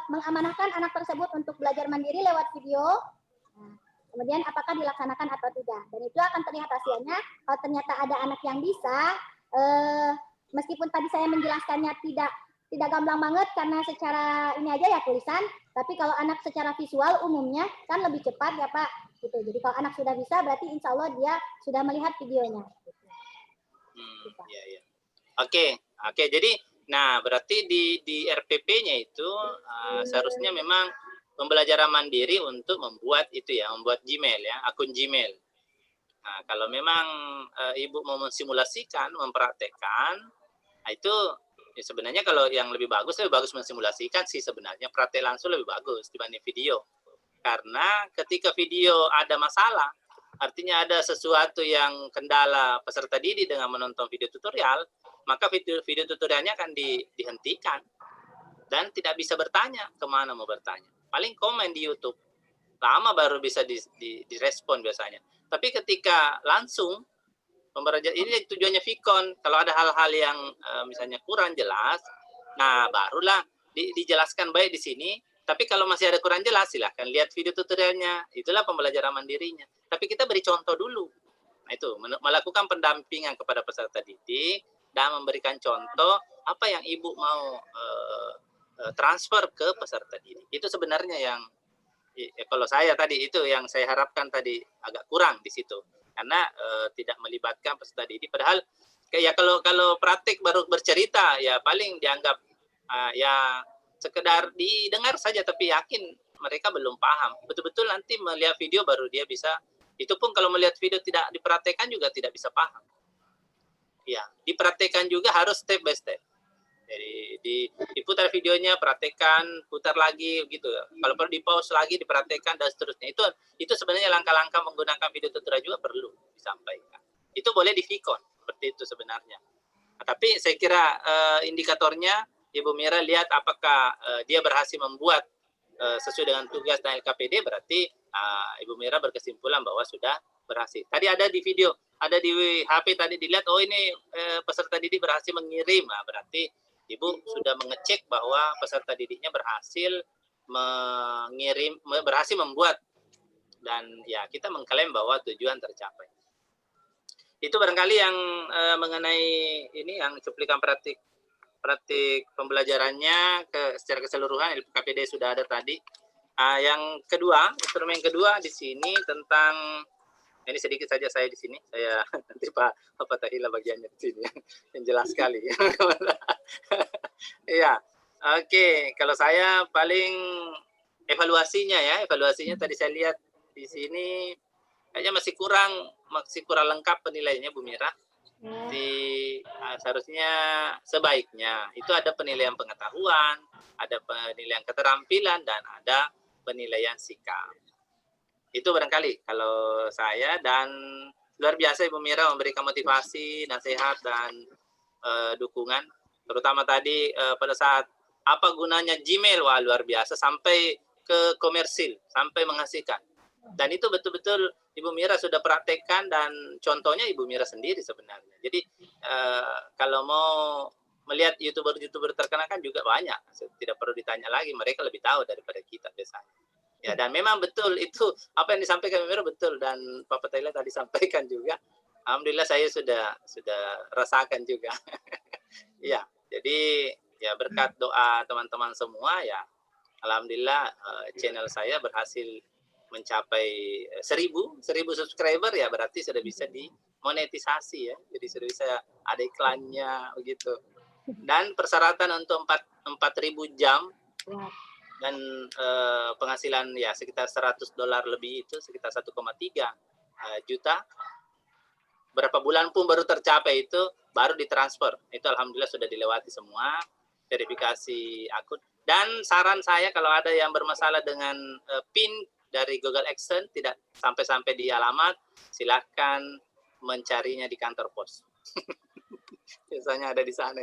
mengamanahkan anak tersebut untuk belajar mandiri lewat video. Nah, kemudian apakah dilaksanakan atau tidak. Dan itu akan terlihat hasilnya. Kalau ternyata ada anak yang bisa, meskipun tadi saya menjelaskannya tidak gamblang banget karena secara ini aja ya tulisan, tapi kalau anak secara visual umumnya kan lebih cepat ya Pak. Gitu. Jadi kalau anak sudah bisa berarti insya Allah dia sudah melihat videonya. Iya. Oke. Jadi, nah berarti di RPP-nya itu seharusnya memang pembelajaran mandiri untuk membuat itu ya, membuat Gmail ya, akun Gmail. Nah, kalau memang Ibu mau mensimulasikan, mempraktekkan, nah itu ya sebenarnya kalau yang lebih bagus mensimulasikan sih sebenarnya. Praktek langsung lebih bagus dibanding video. Karena ketika video ada masalah, artinya ada sesuatu yang kendala peserta didik dengan menonton video tutorial, maka video tutorialnya akan dihentikan dan tidak bisa bertanya kemana mau bertanya. Paling komen di YouTube, lama baru bisa direspon biasanya. Tapi ketika langsung pembelajaran ini tujuannya Vkon, kalau ada hal-hal yang misalnya kurang jelas, nah barulah dijelaskan baik di sini. Tapi kalau masih ada kurang jelas, silahkan lihat video tutorialnya. Itulah pembelajaran mandirinya. Tapi kita beri contoh dulu. Nah itu, melakukan pendampingan kepada peserta didik dan memberikan contoh apa yang Ibu mau transfer ke peserta didik. Itu sebenarnya yang, kalau saya tadi, itu yang saya harapkan tadi agak kurang di situ. Karena tidak melibatkan peserta didik. Padahal ya kalau praktik baru bercerita, ya paling dianggap ya sekedar didengar saja, tapi yakin mereka belum paham. Betul-betul nanti melihat video baru dia bisa. Itu pun kalau melihat video tidak diperhatikan juga tidak bisa paham. Ya, diperhatikan juga harus step by step. Jadi diputar videonya, perhatikan, putar lagi gitu. Kalau perlu di pause lagi, diperhatikan dan seterusnya. Itu sebenarnya langkah-langkah menggunakan video tutorial juga perlu disampaikan. Itu boleh di Vicon seperti itu sebenarnya. Nah, tapi saya kira indikatornya Ibu Mira lihat apakah dia berhasil membuat sesuai dengan tugas dan LKPD, berarti Ibu Mira berkesimpulan bahwa sudah berhasil. Tadi ada di video, ada di HP tadi dilihat, oh ini peserta didik berhasil mengirim, nah, berarti Ibu sudah mengecek bahwa peserta didiknya berhasil mengirim, berhasil membuat, dan ya kita mengklaim bahwa tujuan tercapai. Itu barangkali yang mengenai ini, yang cuplikan praktik pembelajarannya secara keseluruhan LKPD sudah ada tadi. Yang kedua, instrumen kedua di sini tentang, ini sedikit saja saya di sini, saya nanti Pak Tahila bagiannya di sini yang jelas sekali. Iya, oke. Kalau saya paling evaluasinya tadi saya lihat di sini kayaknya masih kurang lengkap penilaiannya Bu Mira. Seharusnya sebaiknya itu ada penilaian pengetahuan, ada penilaian keterampilan, dan ada penilaian sikap. Itu barangkali kalau saya, dan luar biasa Ibu Mira memberikan motivasi, nasihat, dan dukungan. Terutama tadi pada saat apa gunanya Gmail, wah luar biasa, sampai ke komersil, sampai menghasilkan. Dan itu betul-betul Ibu Mira sudah praktekkan, dan contohnya Ibu Mira sendiri sebenarnya. Jadi kalau mau melihat YouTuber terkenal kan juga banyak, tidak perlu ditanya lagi, mereka lebih tahu daripada kita biasanya. Ya, dan memang betul itu apa yang disampaikan Ibu Mira betul, dan Pak Tahila tadi sampaikan juga. Alhamdulillah saya sudah rasakan juga. Ya, jadi ya berkat doa teman-teman semua ya, alhamdulillah channel saya berhasil mencapai 1000 subscriber, ya berarti sudah bisa dimonetisasi ya. Jadi sudah bisa ada iklannya begitu. Dan persyaratan untuk 4.000 jam dan penghasilan ya sekitar $100 lebih, itu sekitar 1,3 juta. Berapa bulan pun baru tercapai, itu baru ditransfer. Itu alhamdulillah sudah dilewati semua verifikasi akun. Dan saran saya kalau ada yang bermasalah dengan PIN dari Google AdSense tidak sampai di alamat, silakan mencarinya di kantor pos. Biasanya ada di sana.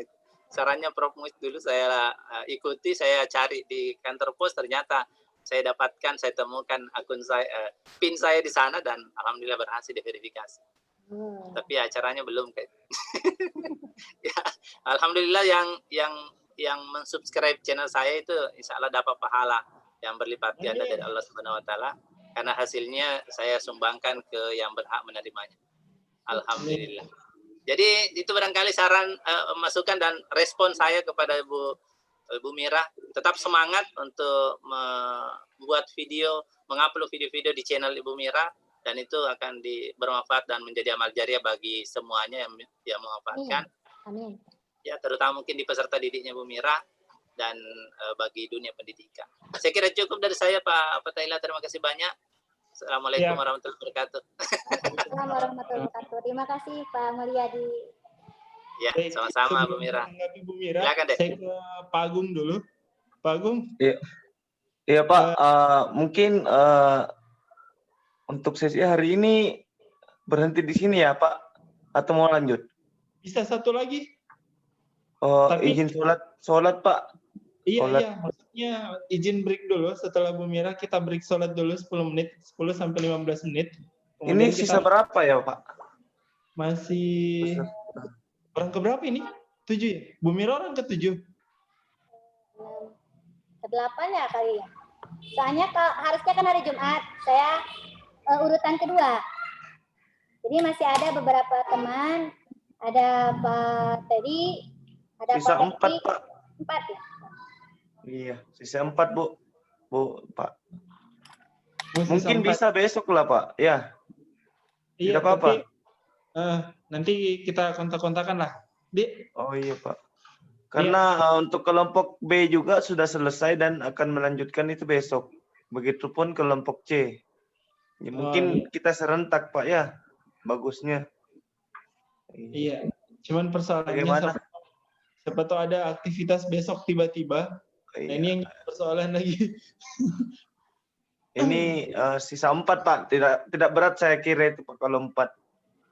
Sarannya Prof Muiz dulu saya ikuti, saya cari di kantor pos, ternyata saya dapatkan, saya temukan akun saya, PIN saya di sana, dan alhamdulillah berhasil diverifikasi. Tapi acaranya belum kayak. Ya, alhamdulillah yang mensubscribe channel saya itu insya Allah dapat pahala yang berlipat ganda dari Allah Subhanahu Wa Taala, karena hasilnya saya sumbangkan ke yang berhak menerimanya. Alhamdulillah. Jadi itu barangkali saran, masukan dan respon saya kepada Ibu Mira. Tetap semangat untuk membuat video, mengupload video-video di channel Ibu Mira, dan itu akan bermanfaat dan menjadi amal jariah bagi semuanya yang memanfaatkan. Amin. Ya, terutama mungkin di peserta didiknya Bu Mira, dan bagi dunia pendidikan. Saya kira cukup dari saya Pak Tahila. Terima kasih banyak. Assalamualaikum warahmatullahi wabarakatuh. Assalamualaikum warahmatullahi wabarakatuh. Terima kasih Pak Mulyadi. Ya, sama-sama Bu Mira. Bu Mira, silakan deh. Saya ke Pak Agung dulu. Pak Agung. Iya Pak, mungkin untuk sesi hari ini berhenti di sini ya Pak, atau mau lanjut? Bisa satu lagi? Izin sholat Pak. Iya, maksudnya izin break dulu. Setelah Bu Mira kita break sholat dulu 10 menit, 10 sampai 15 menit. Kemudian ini sisa berapa ya Pak? Masih orang keberapa ini? 7 ya? Bu Mira orang ke-7? Ke-8 ya kali ya. Soalnya harusnya kan hari Jumat, saya urutan kedua. Jadi masih ada beberapa teman, ada Pak Teddy, ada sisa Pak 4 Pak. 4 ya. Iya, sisa 4 Bu Pak. Sisa Mungkin 4. bisa besok lah Pak, ya. Iya, tidak apa-apa. Nanti kita kontak-kontakan lah. Oh iya Pak. Karena untuk kelompok B juga sudah selesai dan akan melanjutkan itu besok. begitupun kelompok C. Ya, mungkin kita serentak Pak ya, bagusnya. Iya, cuman persoalannya Bagaimana? siapa tahu ada aktivitas besok tiba-tiba. Nah Iya. ini yang persoalan lagi. Ini sisa 4 Pak, tidak berat saya kira itu Pak kalau 4.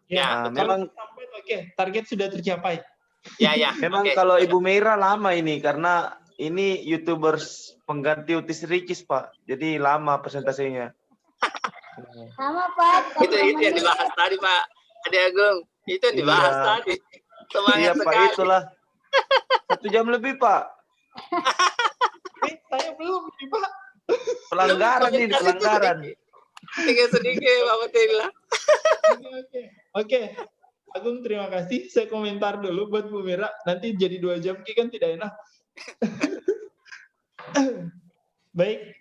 Ya, Memang Sampai oke, target sudah tercapai. ya. memang Oke. kalau Ibu Meira lama ini karena ini YouTubers pengganti Otis Ricis Pak. Jadi lama presentasinya. Sama Pak. Itu yang dibahas tadi Pak Ade Agung. Itu yang dibahas Iya. tadi. Semangat Iya Pak, sekali. itulah. 1 jam lebih Pak. Saya belum nih Pak. Pelanggaran ini, pelanggaran. Tinggal sedikit Pak Fatila. Oke. Agung terima kasih. Saya komentar dulu buat Bu Mira. Nanti jadi 2 jam kan tidak enak. Baik,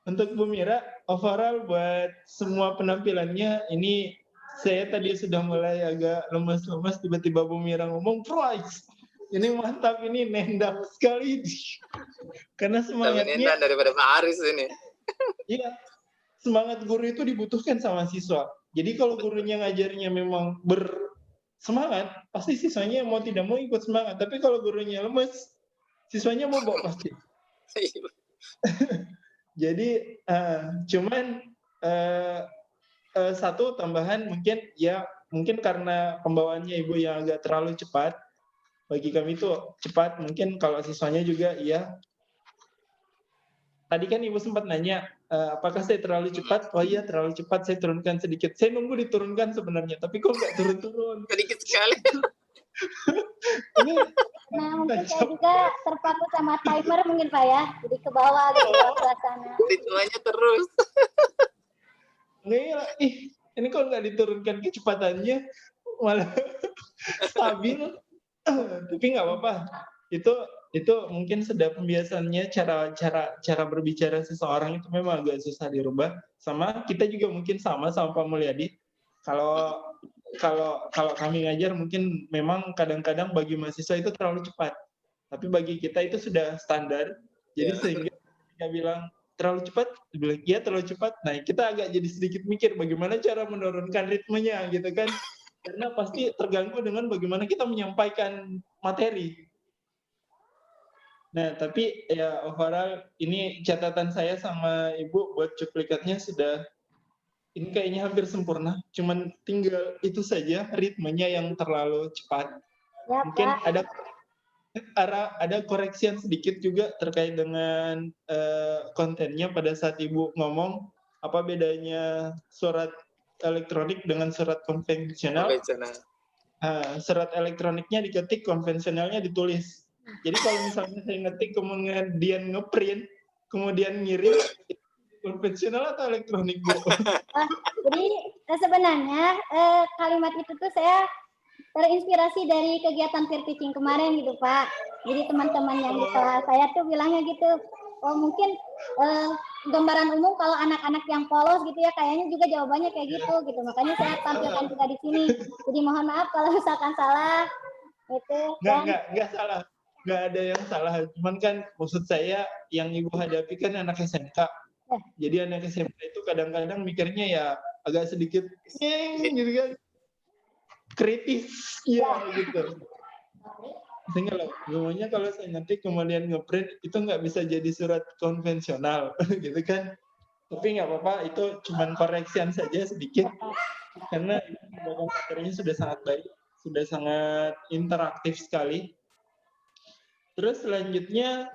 untuk Bu Mira, overall buat semua penampilannya ini saya tadi sudah mulai agak lemas-lemas, tiba-tiba Bu Mira ngomong prize. Ini mantap, ini nendang sekali. Karena Lebih semangatnya, nendang daripada Pak Aris ini. iya, semangat guru itu dibutuhkan sama siswa. Jadi kalau gurunya ngajarnya memang bersemangat, pasti siswanya mau tidak mau ikut semangat. Tapi kalau gurunya lemes, siswanya mau bawa pasti. Jadi cuman satu tambahan mungkin karena pembawaannya Ibu yang agak terlalu cepat, bagi kami itu cepat, mungkin kalau siswanya juga iya. Tadi kan Ibu sempat nanya apakah saya terlalu cepat? Oh iya terlalu cepat, saya turunkan sedikit. Saya nunggu diturunkan sebenarnya, tapi kok nggak turun-turun. Sedikit sekali. Ini Nah, mungkin saya juga terpaku sama timer mungkin Pak ya. Jadi ke bawah gitu ya suasana. Ritmenya terus. Ini kalau nggak diturunkan kecepatannya malah stabil. Tapi nggak apa-apa. Itu mungkin sudah pembiasaannya, cara berbicara seseorang itu memang agak susah dirubah. Sama kita juga mungkin sama Pak Mulyadi. Kalau kami ngajar mungkin memang kadang-kadang bagi mahasiswa itu terlalu cepat. Tapi bagi kita itu sudah standar. Jadi sehingga kita bilang terlalu cepat, dibilang iya terlalu cepat. Nah, kita agak jadi sedikit mikir bagaimana cara menurunkan ritmenya gitu kan. Karena pasti terganggu dengan bagaimana kita menyampaikan materi. Nah, tapi ya overall ini catatan saya sama Ibu buat cuplikatnya sudah ini kayaknya hampir sempurna. Cuman tinggal itu saja ritmenya yang terlalu cepat. Ya, Mungkin Pak. ada koreksian sedikit juga terkait dengan kontennya pada saat Ibu ngomong apa bedanya surat elektronik dengan surat konvensional. Surat elektroniknya diketik, konvensionalnya ditulis. Jadi kalau misalnya saya ngetik kemudian ngeprint, kemudian ngirim, konvensional atau elektronik, Bu? Jadi sebenarnya kalimat itu tuh saya terinspirasi dari kegiatan peer teaching kemarin gitu Pak. Jadi teman-teman yang di kelas saya tuh bilangnya gitu, oh mungkin gambaran umum kalau anak-anak yang polos gitu ya, kayaknya juga jawabannya kayak gitu. Makanya saya tampilkan juga di sini. Jadi mohon maaf kalau misalkan salah. Itu. Nggak salah. Nggak ada yang salah. Cuman kan maksud saya yang Ibu hadapi kan anak SMK. Jadi anak SMK itu kadang-kadang mikirnya ya agak sedikit gitu kan. Kritis ya gitu. Sehingga loh, semuanya kalau saya ngetik kemudian ngeprint itu nggak bisa jadi surat konvensional gitu kan. Tapi nggak apa-apa, itu cuman koreksian saja sedikit. Karena materinya sudah sangat baik, sudah sangat interaktif sekali. Terus selanjutnya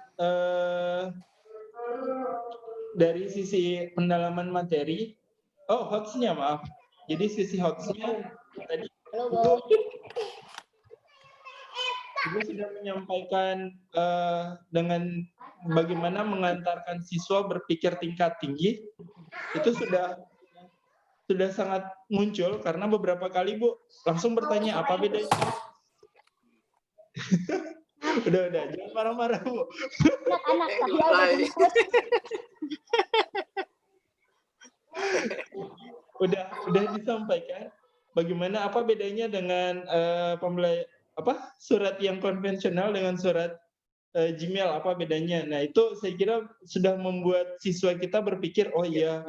dari sisi pendalaman materi, hots-nya maaf. Jadi sisi hots-nya tadi Ibu sudah menyampaikan dengan bagaimana mengantarkan siswa berpikir tingkat tinggi, itu sudah sangat muncul karena beberapa kali Bu langsung bertanya apa bedanya. udah jangan marah-marah Bu. Anak-anak saya udah jemput. udah disampaikan bagaimana apa bedanya dengan surat yang konvensional dengan surat Gmail, apa bedanya? Nah, itu saya kira sudah membuat siswa kita berpikir, oh iya,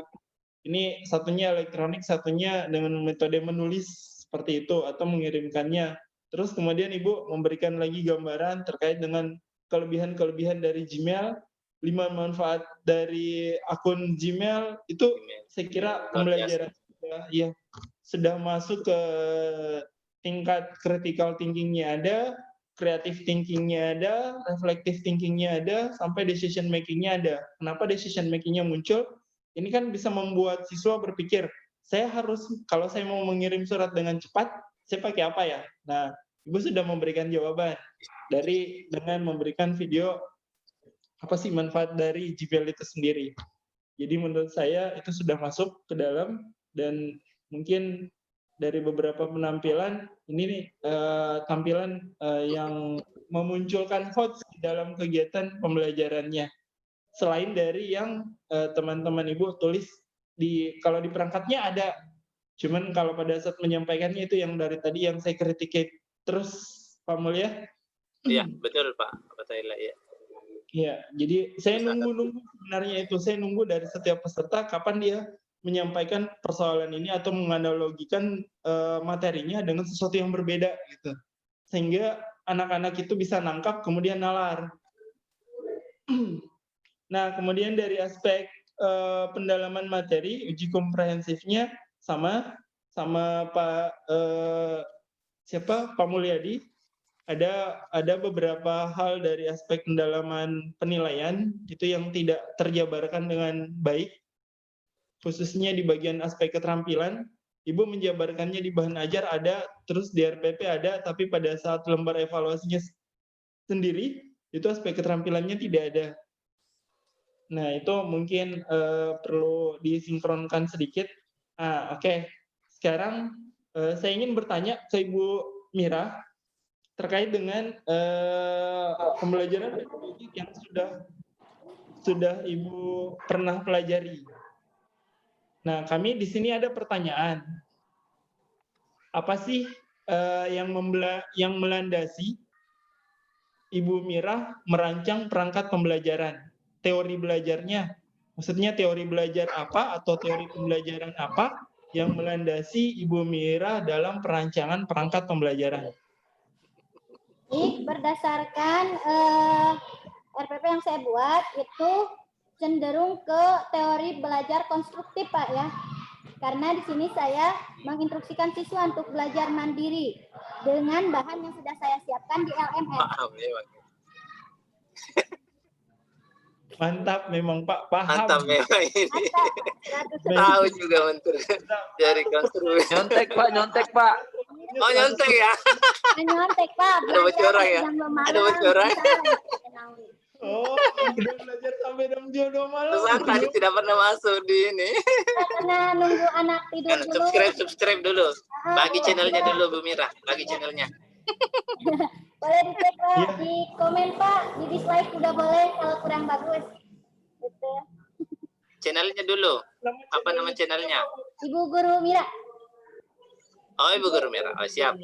ini satunya elektronik, satunya dengan metode menulis seperti itu, atau mengirimkannya. Terus kemudian Ibu memberikan lagi gambaran terkait dengan kelebihan-kelebihan dari Gmail, 5 manfaat dari akun Gmail, itu saya kira pembelajaran sudah masuk ke tingkat critical thinking-nya ada, creative thinking-nya ada, reflective thinking-nya ada, sampai decision making-nya ada. Kenapa decision making-nya muncul? Ini kan bisa membuat siswa berpikir, saya harus, kalau saya mau mengirim surat dengan cepat, saya pakai apa ya? Nah, Ibu sudah memberikan jawaban dengan memberikan video apa sih manfaat dari Gmail itu sendiri. Jadi menurut saya itu sudah masuk ke dalam, dan mungkin dari beberapa penampilan ini tampilan yang memunculkan hots di dalam kegiatan pembelajarannya. Selain dari yang teman-teman Ibu tulis kalau di perangkatnya ada, cuman kalau pada saat menyampaikannya itu yang dari tadi yang saya kritik terus, Pak Mulya. Iya, betul Pak Fatahillah, ya. Iya, jadi saya nunggu sebenarnya itu, saya nunggu dari setiap peserta kapan dia menyampaikan persoalan ini atau menganalogikan materinya dengan sesuatu yang berbeda gitu. Sehingga anak-anak itu bisa nangkap kemudian nalar. Nah, kemudian dari aspek pendalaman materi, uji komprehensifnya sama Pak Mulyadi. Ada beberapa hal dari aspek pendalaman penilaian itu yang tidak terjabarkan dengan baik, khususnya di bagian aspek keterampilan. Ibu menjabarkannya di bahan ajar ada, terus di RPP ada, tapi pada saat lembar evaluasinya sendiri, itu aspek keterampilannya tidak ada. Nah, itu mungkin perlu disinkronkan sedikit. Oke. Sekarang saya ingin bertanya ke Ibu Mira, terkait dengan pembelajaran pedagogik yang sudah Ibu pernah pelajari. Nah, kami di sini ada pertanyaan. Apa sih yang melandasi Ibu Mira merancang perangkat pembelajaran? Teori belajarnya, maksudnya teori belajar apa atau teori pembelajaran apa yang melandasi Ibu Mira dalam perancangan perangkat pembelajaran? Berdasarkan RPP yang saya buat itu cenderung ke teori belajar konstruktif, Pak, ya. Karena di sini saya menginstruksikan siswa untuk belajar mandiri dengan bahan yang sudah saya siapkan di LMS. Mantap memang Pak, paham. Mantap memang ini. Tahu juga menteri dari konstruksi. Nyontek Pak. Oh, nyontek ya? Nyontek Pak. Ada bocoran ya? Ada bocoran. Oh, udah belajar sampai jam 2 malam. Terus tadi tidak pernah masuk di ini. Karena nunggu anak tidur dulu. Subscribe dulu. Bagi channelnya dulu Bu Mira, bagi channelnya. Boleh dicek Pak, di komen Pak, di dislike juga boleh kalau kurang bagus. Gitu. Channelnya dulu. Apa nama channelnya? Ibu Guru Mira. Oh, Ibu Guru Mira. Oh, siap.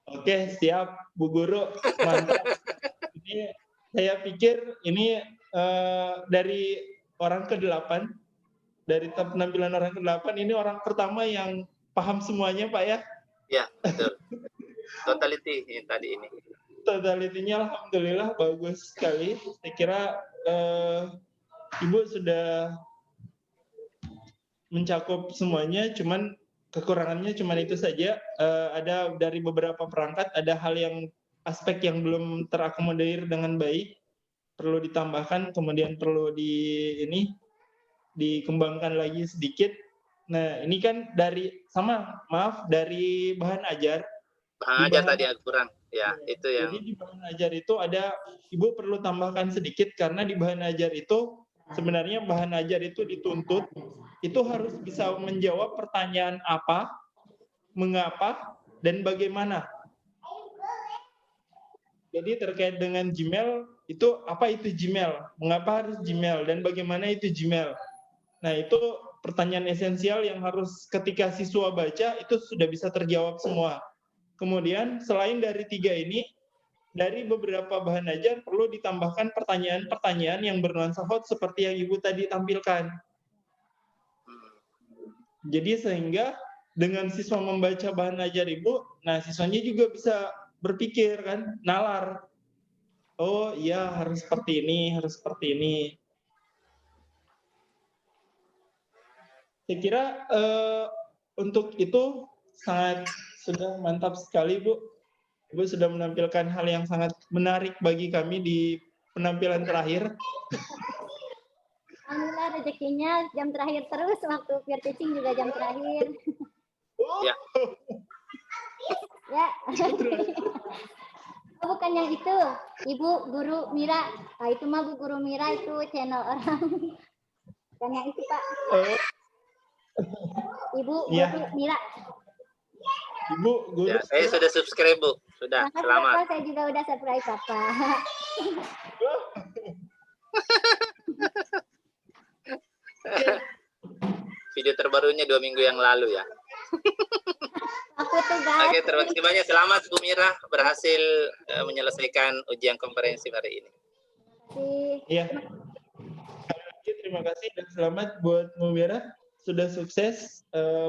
Oke, siap Bu Guru. Mantap. Ini saya pikir ini dari orang ke-8, dari penampilan orang ke-8, ini orang pertama yang paham semuanya Pak ya? Ya, betul. Totality tadi ini. Totalitinya alhamdulillah bagus sekali. Saya kira Ibu sudah mencakup semuanya, cuman kekurangannya cuman itu saja. Ada dari beberapa perangkat, ada hal yang aspek yang belum terakomodir dengan baik, perlu ditambahkan, kemudian perlu dikembangkan lagi sedikit. Nah, ini kan dari bahan ajar. Bahan ajar tadi agak kurang. Ya, itu yang. Jadi di bahan ajar itu ada, Ibu perlu tambahkan sedikit, karena di bahan ajar itu sebenarnya bahan ajar itu dituntut itu harus bisa menjawab pertanyaan apa, mengapa, dan bagaimana. Jadi terkait dengan Gmail, itu apa itu Gmail, mengapa harus Gmail, dan bagaimana itu Gmail. Nah, itu pertanyaan esensial yang harus ketika siswa baca, itu sudah bisa terjawab semua. Kemudian, selain dari 3 ini, dari beberapa bahan ajar perlu ditambahkan pertanyaan-pertanyaan yang bernuansa hot seperti yang Ibu tadi tampilkan. Jadi sehingga dengan siswa membaca bahan ajar Ibu, nah siswanya juga bisa berpikir kan, nalar. Oh iya, harus seperti ini, harus seperti ini. Saya kira untuk itu sudah mantap sekali, Bu. Ibu sudah menampilkan hal yang sangat menarik bagi kami di penampilan terakhir. Alhamdulillah rezekinya jam terakhir terus, waktu peer teaching juga jam terakhir. Ya. Ya. Oh, bukan yang itu, Ibu Guru Mira. Nah, itu mah Bu Guru Mira itu channel orang. Bukan yang itu, Pak. Ibu Ya. Guru Mira. Ibu Guru. Ya, saya sudah subscribe, Bu. Sudah, Makasih, selamat. Bapak. Saya juga udah subscribe, Bapak. Video terbarunya 2 minggu yang lalu ya. Aku tugas. Oke, terima kasih banyak. Selamat Bu Mira berhasil menyelesaikan ujian komprehensif hari ini. Iya. Sekali lagi terima kasih dan selamat buat Bu Mira sudah sukses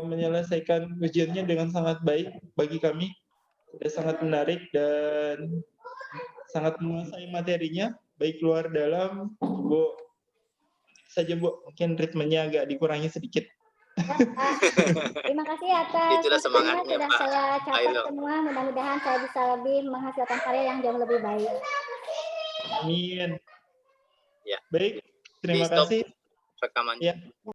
menyelesaikan ujiannya dengan sangat baik bagi kami. Sudah sangat menarik dan sangat menguasai materinya baik luar dalam. Bu saja Bu, mungkin ritmenya agak dikurangi sedikit. Terima kasih atas Itulah semangatnya, sudah Pak. saya catat Ayo. semua. Mudah-mudahan saya bisa lebih menghasilkan karya yang jauh lebih baik. Amin. Ya. Baik, terima Di stop kasih. rekamannya. Ya.